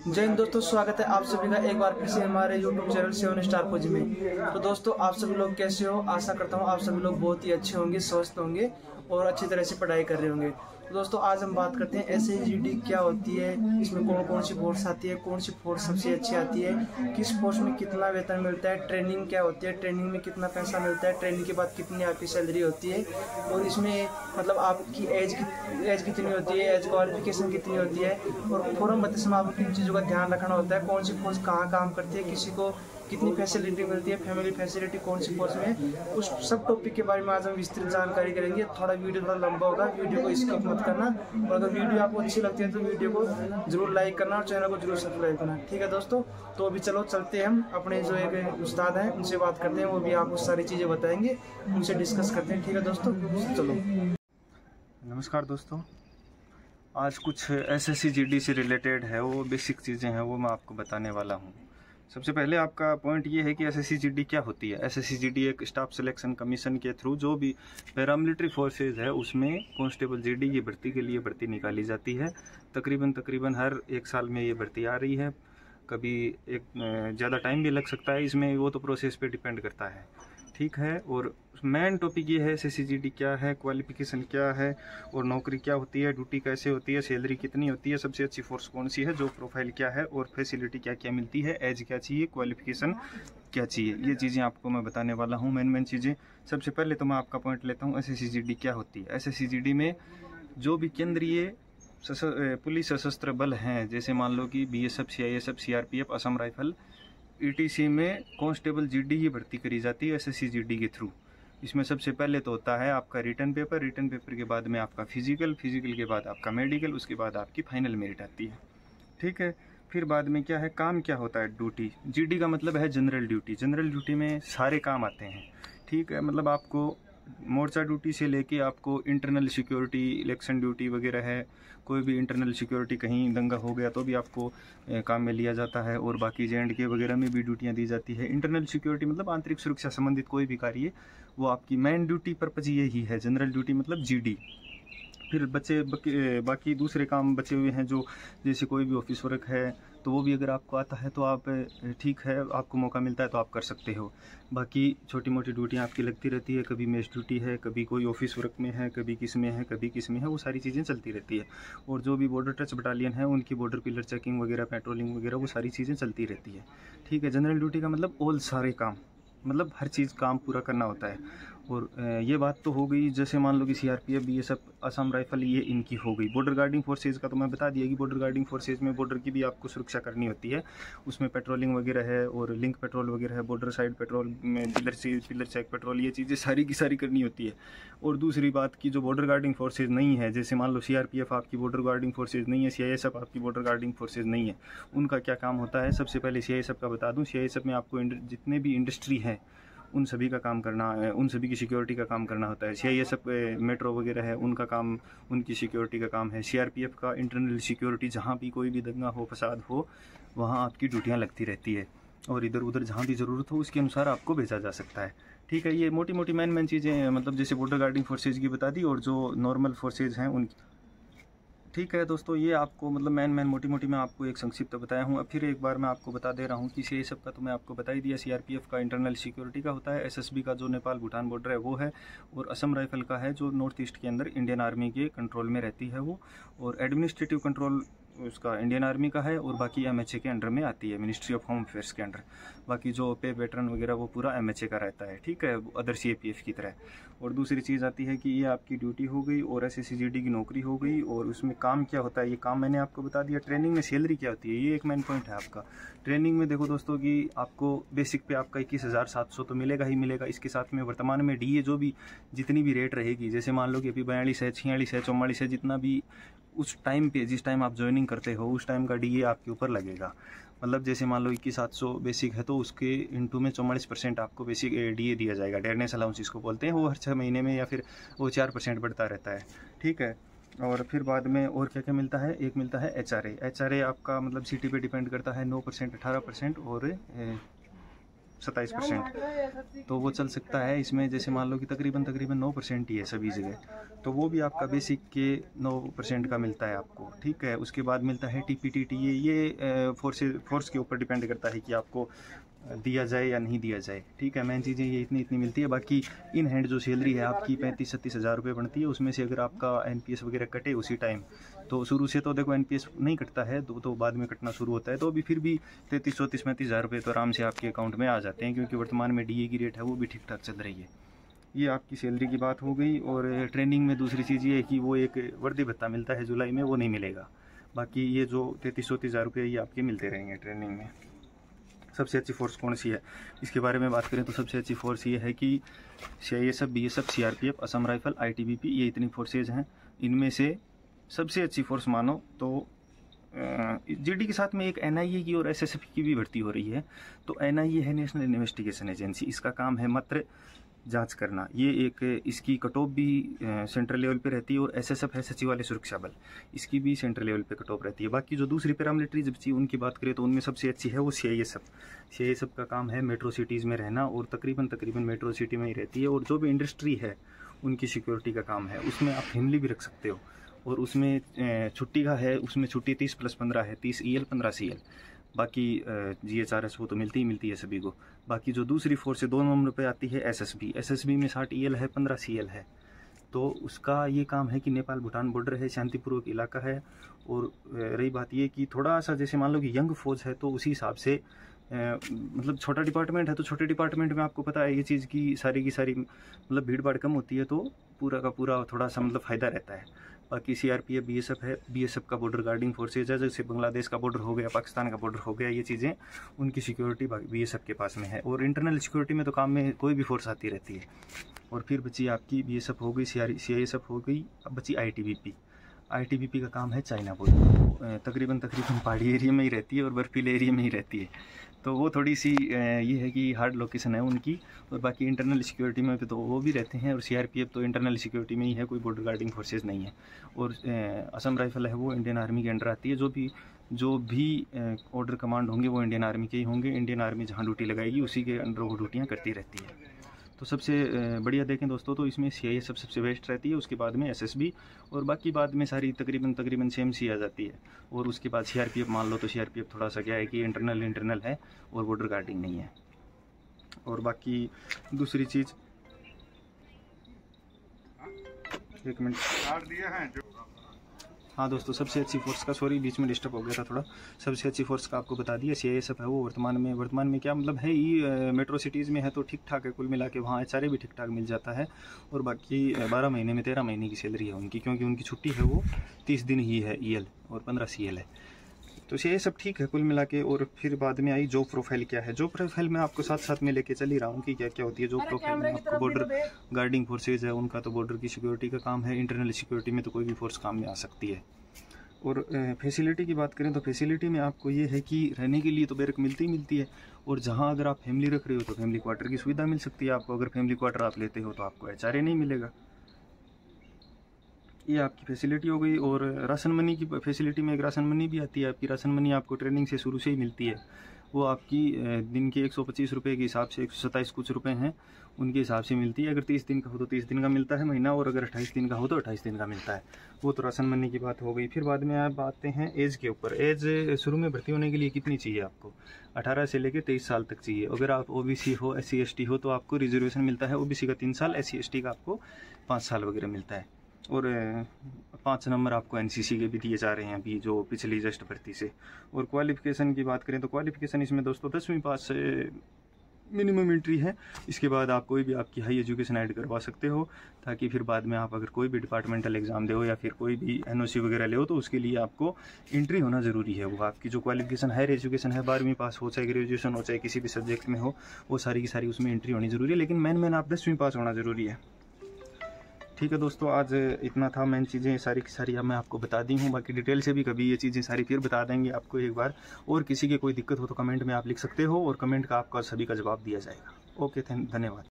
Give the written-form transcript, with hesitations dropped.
जय हिंद दोस्तों, स्वागत है आप सभी का एक बार फिर से हमारे YouTube चैनल 7 स्टार खोज में। तो दोस्तों, आप सभी लोग कैसे हो? आशा करता हूँ आप सभी लोग बहुत ही अच्छे होंगे, स्वस्थ होंगे और अच्छी तरह से पढ़ाई कर रहे होंगे। तो दोस्तों, आज हम बात करते हैं SSGD क्या होती है, इसमें कौन कौन सी फोर्स आती है, कौन सी फोर्स सबसे अच्छी आती है, किस फोर्स में कितना वेतन मिलता है, ट्रेनिंग क्या होती है, ट्रेनिंग में कितना पैसा मिलता है, ट्रेनिंग के बाद कितनी आपकी सैलरी होती है, और इसमें मतलब आपकी एज कितनी होती है, एज क्वालिफिकेशन कितनी होती है, और फॉर्म भरते समय आपको किन चीज़ों का ध्यान रखना होता है, कौन सी फोर्स कहाँ काम करती है, किसी को कितनी फैसिलिटी मिलती है, फैमिली फैसिलिटी कौन सी फोर्स में, उस सब टॉपिक के बारे में आज हम विस्तृत जानकारी करेंगे। थोड़ा वीडियो थोड़ा लंबा होगा, वीडियो को स्किप मत करना, और अगर वीडियो आपको अच्छी लगती है तो वीडियो को जरूर लाइक करना और चैनल को जरूर सब्सक्राइब करना। ठीक है दोस्तों, तो अभी चलो चलते हैं, हम अपने जो एक उस्ताद हैं उनसे बात करते हैं, वो भी आपको सारी चीज़ें बताएंगे, उनसे डिस्कस करते हैं। ठीक है दोस्तों, चलो। नमस्कार दोस्तों, आज कुछ SSCGD से रिलेटेड है, वो बेसिक चीज़ें हैं वो मैं आपको बताने वाला हूँ। सबसे पहले आपका पॉइंट ये है कि SSCGD क्या होती है। SSCGD एक स्टाफ सिलेक्शन कमीशन के थ्रू जो भी पैरामिलिट्री फोर्सेज है उसमें कांस्टेबल GD की भर्ती के लिए भर्ती निकाली जाती है। तकरीबन हर एक साल में ये भर्ती आ रही है। कभी एक ज़्यादा टाइम भी लग सकता है इसमें, वो तो प्रोसेस पे डिपेंड करता है। ठीक है, और मेन टॉपिक ये है SSCGD क्या है, क्वालिफिकेशन क्या है, और नौकरी क्या होती है, ड्यूटी कैसे होती है, सैलरी कितनी होती है, सबसे अच्छी फोर्स कौन सी है, जो प्रोफाइल क्या है, और फैसिलिटी क्या क्या मिलती है, एज क्या चाहिए, क्वालिफिकेशन क्या चाहिए, ये चीज़ें आपको मैं बताने वाला हूँ। मेन चीज़ें सबसे पहले तो मैं आपका पॉइंट लेता हूँ SSCGD क्या होती है। SSCGD में जो भी केंद्रीय पुलिस सशस्त्र बल हैं, जैसे मान लो कि BSF, CISF, CRPF, Assam rifle, ETC में कांस्टेबल GD की भर्ती करी जाती है SSCGD के थ्रू। इसमें सबसे पहले तो होता है आपका रिटर्न पेपर के बाद में आपका फिजिकल के बाद आपका मेडिकल, उसके बाद आपकी फाइनल मेरिट आती है। ठीक है, फिर बाद में क्या है, काम क्या होता है, ड्यूटी। GD का मतलब है जनरल ड्यूटी। जनरल ड्यूटी में सारे काम आते हैं। ठीक है, मतलब आपको मोर्चा ड्यूटी से लेके आपको इंटरनल सिक्योरिटी, इलेक्शन ड्यूटी वगैरह है, कोई भी इंटरनल सिक्योरिटी कहीं दंगा हो गया तो भी आपको काम में लिया जाता है, और बाकी JNK वगैरह में भी ड्यूटियां दी जाती है। इंटरनल सिक्योरिटी मतलब आंतरिक सुरक्षा संबंधित कोई भी कार्य, वो आपकी मेन ड्यूटी पर्पज यही है। जनरल ड्यूटी मतलब GD। फिर बाकी दूसरे काम बचे हुए हैं, जो जैसे कोई भी ऑफिस वर्क है तो वो भी अगर आपको आता है तो आप ठीक है, आपको मौका मिलता है तो आप कर सकते हो। बाकी छोटी मोटी ड्यूटियाँ आपकी लगती रहती है, कभी मेस ड्यूटी है, कभी कोई ऑफिस वर्क में है, कभी किस में है, कभी किस में है, वो सारी चीज़ें चलती रहती है। और जो भी बॉर्डर टच बटालियन है उनकी बॉर्डर पिलर चेकिंग वगैरह, पेट्रोलिंग वगैरह, वो सारी चीज़ें चलती रहती है। ठीक है, जनरल ड्यूटी का मतलब ऑल सारे काम, मतलब हर चीज़ काम पूरा करना होता है। और ये बात तो हो गई, जैसे मान लो कि CRPF, BSF, असम राइफल, ये इनकी हो गई। बॉर्डर गार्डिंग फोर्सेज का तो मैं बता दिया कि बॉर्डर गार्डिंग फोर्सेज में बॉर्डर की भी आपको सुरक्षा करनी होती है। उसमें पेट्रोलिंग वगैरह है, और लिंक पेट्रोल वगैरह है, बॉर्डर साइड पेट्रोल में पिलर चेक पेट्रोल, ये चीज़ें सारी की सारी करनी होती है। और दूसरी बात की जो बॉर्डर गार्डिंग फोर्सेज नहीं है, जैसे मान लो CRPF आपकी बॉर्डर गार्डिंग फोर्सेज नहीं है, CISF आपकी बॉर्डर गार्डिंग फोर्सेज नहीं है, उनका क्या काम होता है। सबसे पहले CISF का बता दूँ। CISF में आपको जितने भी इंडस्ट्री हैं उन सभी का काम करना है, उन सभी की सिक्योरिटी का काम करना होता है। CISF मेट्रो वगैरह है, उनका काम, उनकी सिक्योरिटी का काम है। CRPF का इंटरनल सिक्योरिटी, जहाँ भी कोई भी दंगा हो, फसाद हो, वहाँ आपकी ड्यूटियाँ लगती रहती है, और इधर उधर जहाँ भी ज़रूरत हो उसके अनुसार आपको भेजा जा सकता है। ठीक है, ये मोटी मोटी मेन चीज़ें, मतलब जैसे बॉर्डर गार्डिंग फोर्सेज की बता दी, और जो नॉर्मल फोर्सेज हैं उनकी। ठीक है दोस्तों, ये आपको मतलब मेन मोटी मैं आपको एक संक्षिप्त बताया हूँ। अब फिर एक बार मैं आपको बता दे रहा हूँ कि CISF का तो मैं आपको बता ही दिया, CRPF का इंटरनल सिक्योरिटी का होता है, SSB का जो नेपाल भूटान बॉर्डर है वो है, और असम राइफल का है जो नॉर्थ ईस्ट के अंदर इंडियन आर्मी के कंट्रोल में रहती है वो, और एडमिनिस्ट्रेटिव कंट्रोल उसका इंडियन आर्मी का है, और बाकी MHA के अंडर में आती है, मिनिस्ट्री ऑफ होम अफेयर्स के अंडर। बाकी जो पे पैटर्न वगैरह वो पूरा MHA का रहता है। ठीक है, अदर CAPF की तरह। और दूसरी चीज़ आती है कि ये आपकी ड्यूटी हो गई, और SSCGD की नौकरी हो गई, और उसमें काम क्या होता है, ये काम मैंने आपको बता दिया। ट्रेनिंग में सैलरी क्या होती है, ये एक मेन पॉइंट है आपका। ट्रेनिंग में देखो दोस्तों कि आपको बेसिक पे आपका 21,700 तो मिलेगा ही मिलेगा। इसके साथ में वर्तमान में DA जो भी जितनी भी रेट रहेगी, जैसे मान लो कि अभी 42 है, 46 है, 44 है, जितना भी उस टाइम पे जिस टाइम आप ज्वाइनिंग करते हो उस टाइम का DA आपके ऊपर लगेगा। मतलब जैसे मान लो 21,700 बेसिक है तो उसके इंटू में 44% आपको बेसिक DA दिया जाएगा। डेयरनेस अलाउंस इसको बोलते हैं। वो हर 6 महीने में या फिर वो 4% बढ़ता रहता है। ठीक है, और फिर बाद में और क्या क्या मिलता है, एक मिलता है HRA। HRA आपका मतलब सिटी पे डिपेंड करता है, 9%, 18% और 27%, तो वो चल सकता है इसमें। जैसे मान लो कि तकरीबन 9% ही है सभी जगह, तो वो भी आपका बेसिक के 9% का मिलता है आपको, ठीक है। उसके बाद मिलता है TPTT, ये फोर्स के ऊपर डिपेंड करता है कि आपको दिया जाए या नहीं दिया जाए, ठीक है। मेन चीज़ें ये इतनी मिलती है। बाकी इन हैंड जो सैलरी है आपकी 35-37 हज़ार रुपये बनती है, उसमें से अगर आपका NPS वगैरह कटे उसी टाइम, तो शुरू से तो देखो NPS नहीं कटता है, तो बाद में कटना शुरू होता है, तो अभी फिर भी 33-34-35 हज़ार रुपये तो आराम से आपके अकाउंट में आ जाते हैं, क्योंकि वर्तमान में DA की रेट है वो भी ठीक ठाक चल रही है। ये आपकी सैलरी की बात हो गई। और ट्रेनिंग में दूसरी चीज़ ये है कि वो एक वर्दी भत्ता मिलता है जुलाई में, वो नहीं मिलेगा। बाकी ये जो 33-34 हज़ार रुपये ये आपके मिलते रहेंगे ट्रेनिंग में। सबसे अच्छी फोर्स कौन सी है, इसके बारे में बात करें तो सबसे अच्छी फोर्स ये है कि CISF, BSF, CRPF, Assam rifle, ITBP, ये इतनी फोर्सेज हैं। इनमें से सबसे अच्छी फोर्स मानो तो GD के साथ में एक NIA की और SSF की भी भर्ती हो रही है। तो NIA है नेशनल इन्वेस्टिगेशन एजेंसी, इसका काम है मात्र जांच करना। ये एक इसकी कट ऑफ भी सेंट्रल लेवल पे रहती है। और SSF है सचिवालय सुरक्षा बल, इसकी भी सेंट्रल लेवल पे कट ऑफ रहती है। बाकी जो दूसरी पैरामिलिट्री जब उनकी बात करें तो उनमें सबसे अच्छी है वो CISF का काम है मेट्रो सिटीज़ में रहना, और तकरीबन मेट्रो सिटी में ही रहती है। और जो भी इंडस्ट्री है उनकी सिक्योरिटी का काम है, उसमें आप फैमिली भी रख सकते हो। और उसमें छुट्टी का है, उसमें छुट्टी 30+15 है, 30 EL 15 CL। बाकी GHRS वो तो मिलती है सभी को। बाकी जो दूसरी फोर्स है 2 नंबर पे आती है SSB में 60 EL है, 15 CL है। तो उसका ये काम है कि नेपाल भूटान बॉर्डर है, शांतिपूर्वक इलाका है। और रही बात ये कि थोड़ा सा जैसे मान लो कि यंग फौज है, तो उसी हिसाब से मतलब छोटा डिपार्टमेंट है, तो छोटे डिपार्टमेंट में आपको पता है ये चीज़ की सारी मतलब भीड़ भाड़ कम होती है, तो पूरा का पूरा थोड़ा सा मतलब फ़ायदा रहता है। बाकी CRPF, BSF है, BSF का बॉर्डर गार्डिंग फोर्सेज है, जैसे बांग्लादेश का बॉर्डर हो गया, पाकिस्तान का बॉर्डर हो गया, ये चीज़ें उनकी सिक्योरिटी BSF के पास में है। और इंटरनल सिक्योरिटी में तो काम में कोई भी फोर्स आती रहती है। और फिर बची आपकी BSF हो गई, CISF हो गई, अब बची ITBP का काम है चाइना बॉर्डर, तकरीबन पहाड़ी एरिया में ही रहती है और बर्फीले एरिया में ही रहती है। तो वो थोड़ी सी ये है कि हार्ड लोकेशन है उनकी। और बाकी इंटरनल सिक्योरिटी में तो वो भी रहते हैं। और CRPF तो इंटरनल सिक्योरिटी में ही है, कोई बॉर्डर गार्डिंग फोर्सेज नहीं है। और असम राइफल है वो इंडियन आर्मी के अंडर आती है। जो भी ऑर्डर कमांड होंगे वो इंडियन आर्मी के ही होंगे। इंडियन आर्मी जहाँ ड्यूटी लगाएगी उसी के अंडर वो ड्यूटियाँ करती रहती है। तो सबसे बढ़िया देखें दोस्तों तो इसमें CISF सबसे बेस्ट रहती है, उसके बाद में SSB, और बाकी बाद में सारी तकरीबन सेम सी आ जाती है। और उसके बाद CRPF मान लो तो CRPF थोड़ा सा क्या है कि इंटरनल है और बॉर्डर गार्डिंग नहीं है। और बाकी दूसरी चीज़, एक मिनट, हाँ दोस्तों, सबसे अच्छी फोर्स का, सॉरी बीच में डिस्टर्ब हो गया था थोड़ा, सबसे अच्छी फोर्स का आपको बता दिया CISF है वो वर्तमान में क्या मतलब है, ये मेट्रो सिटीज़ में है तो ठीक ठाक है कुल मिला के, वहाँ HRA भी ठीक ठाक मिल जाता है। और बाकी 12 महीने में 13 महीने की सैलरी है उनकी, क्योंकि उनकी छुट्टी है वो 30 दिन ही है EL, और 15 CL है। तो ये सब ठीक है कुल मिला के। और फिर बाद में आई जॉब प्रोफाइल क्या है। जॉब प्रोफाइल में आपको साथ में लेके चल ही रहा हूँ कि क्या क्या होती है जॉब प्रोफाइल में। आपको बॉर्डर गार्डिंग फोर्सेज है, उनका तो बॉर्डर की सिक्योरिटी का काम है। इंटरनल सिक्योरिटी में तो कोई भी फोर्स काम में आ सकती है। और फैसिलिटी की बात करें तो फैसिलिटी में आपको ये है कि रहने के लिए तो बैरक मिलती है। और जहाँ अगर आप फैमिली रख रहे हो तो फैमिली क्वार्टर की सुविधा मिल सकती है आपको। अगर फैमिली क्वार्टर आप लेते हो तो आपको HRA नहीं मिलेगा। ये आपकी फैसिलिटी हो गई। और राशन मनी की फैसिलिटी में एक राशन मनी भी आती है आपकी। राशन मनी आपको ट्रेनिंग से शुरू से ही मिलती है। वो आपकी दिन के 125 रुपये के हिसाब से 127 कुछ रुपये हैं उनके हिसाब से मिलती है। अगर 30 दिन का हो तो 30 दिन का मिलता है महीना, और अगर 28 दिन का हो तो 28 दिन का मिलता है। वो तो राशन मनी की बात हो गई। फिर बाद में आप आते हैं एज के ऊपर। एज शुरू में भर्ती होने के लिए कितनी चाहिए आपको? 18 से लेकर 23 साल तक चाहिए। अगर आप OBC हो, SC ST हो तो आपको रिजर्वेशन मिलता है। OBC का 3 साल, SC ST का आपको 5 साल वगैरह मिलता है। और 5 नंबर आपको NCC के भी दिए जा रहे हैं अभी जो पिछली जस्ट भर्ती से। और क्वालिफिकेशन की बात करें तो क्वालिफिकेशन इसमें दोस्तों 10वीं पास से मिनिमम एंट्री है। इसके बाद आप कोई भी आपकी हाई एजुकेशन ऐड करवा सकते हो, ताकि फिर बाद में आप अगर कोई भी डिपार्टमेंटल एग्जाम दे हो या फिर कोई भी NOC वगैरह ले हो तो उसके लिए आपको एंट्री होना ज़रूरी है। वो आपकी जो क्वालिफिकेशन हायर एजुकेशन है, 12वीं पास हो चाहे ग्रेजुएशन हो चाहे किसी भी सब्जेक्ट में हो, वो सारी की सारी उसमें एंट्री होनी ज़रूरी है। लेकिन मेन आप 10वीं पास होना ज़रूरी है। ठीक है दोस्तों, आज इतना था। मेन चीज़ें सारी की सारी मैं आपको बता दी हूँ। बाकी डिटेल से भी कभी ये चीज़ें सारी फिर बता देंगे आपको एक बार। और किसी के कोई दिक्कत हो तो कमेंट में आप लिख सकते हो, और कमेंट का आपका सभी का जवाब दिया जाएगा। ओके, धन्यवाद।